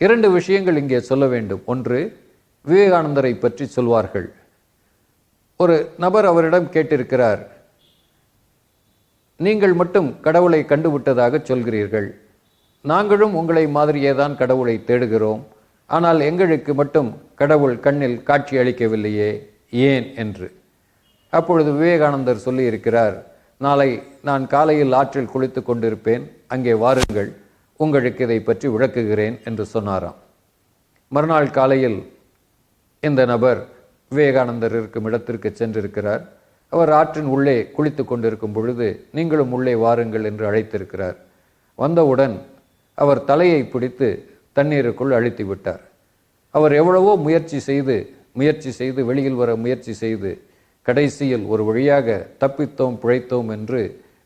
2 விஷயங்கள் இங்கே சொல்ல வேண்டும். ஒன்று, விவேகானந்தரை பற்றி சொல்வார்கள். ஒரு நபர் அவரிடம் கேட்டிருக்கிறார், நீங்கள் மட்டும் கடவுளை கண்டுவிட்டதாக சொல்கிறீர்கள், நாங்களும் உங்களை மாதிரியே தான் கடவுளை தேடுகிறோம், ஆனால் எங்களுக்கு மட்டும் கடவுள் கண்ணில் காட்சி அளிக்கவில்லையே, ஏன் என்று. அப்பொழுது விவேகானந்தர் சொல்லியிருக்கிறார், நாளை நான் காலையில் ஆற்றில் குளித்து கொண்டிருப்பேன், அங்கே வாருங்கள், உங்களுக்கு இதை பற்றி விளக்குகிறேன் என்று சொன்னாராம். மறுநாள் காலையில் இந்த நபர் விவேகானந்தர் இருக்கும் இடத்திற்கு சென்றிருக்கிறார். அவர் ஆற்றின் உள்ளே குளித்து கொண்டிருக்கும் பொழுது நீங்களும் உள்ளே வாருங்கள் என்று அழைத்திருக்கிறார். வந்தவுடன் அவர் தலையை பிடித்து தண்ணீருக்குள் அழுத்தி விட்டார். அவர் எவ்வளவோ முயற்சி செய்து வெளியில் வர முயற்சி செய்து கடைசியில் ஒரு வழியாக தப்பித்தோம் பிழைத்தோம் என்று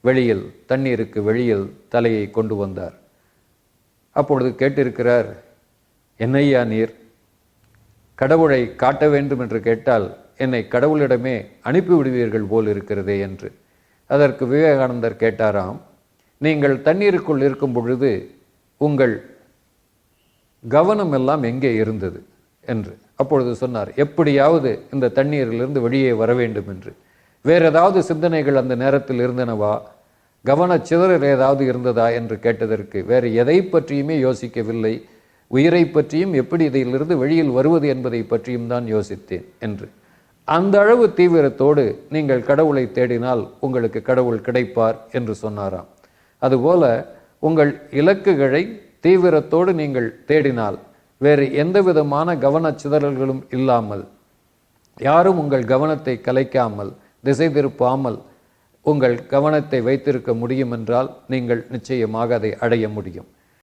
வெளியில் தண்ணீருக்கு வெளியில் தலையை கொண்டு வந்தார். அப்பொழுது கேட்டிருக்கிறார், என்னையா நீர் கடவுளை காட்ட வேண்டும் என்று கேட்டால் என்னை கடவுளிடமே அனுப்பிவிடுவீர்கள் போல் இருக்கிறதே என்று. அதற்கு விவேகானந்தர் கேட்டாராம், நீங்கள் தண்ணீருக்குள் இருக்கும் பொழுது உங்கள் கவனம் எல்லாம் எங்கே இருந்தது என்று. அப்பொழுது சொன்னார், எப்படியாவது இந்த தண்ணீரிலிருந்து வெளியே வர வேண்டும் என்று. வேறு ஏதாவது சிந்தனைகள் அந்த நேரத்தில் இருந்தனவா, கவனச்சிதறல் ஏதாவது இருந்ததா என்று கேட்டதற்கு வேறு எதை பற்றியுமே யோசிக்கவில்லை, உயிரை பற்றியும் எப்படி இதிலிருந்து வெளியில் வருவது என்பதை பற்றியும் தான் யோசித்தேன் என்று. அந்த அளவு தீவிரத்தோடு நீங்கள் கடவுளை தேடினால் உங்களுக்கு கடவுள் கிடைப்பார் என்று சொன்னாராம். அதுபோல உங்கள் இலக்குகளை தீவிரத்தோடு நீங்கள் தேடினால் வேறு எந்த விதமான கவனச்சிதறல்களும் இல்லாமல், யாரும் உங்கள் கவனத்தை கலைக்காமல் திசை திருப்பாமல் உங்கள் கவனத்தை வைத்திருக்க முடியும் என்றால் நீங்கள் நிச்சயமாக அதை அடைய முடியும்.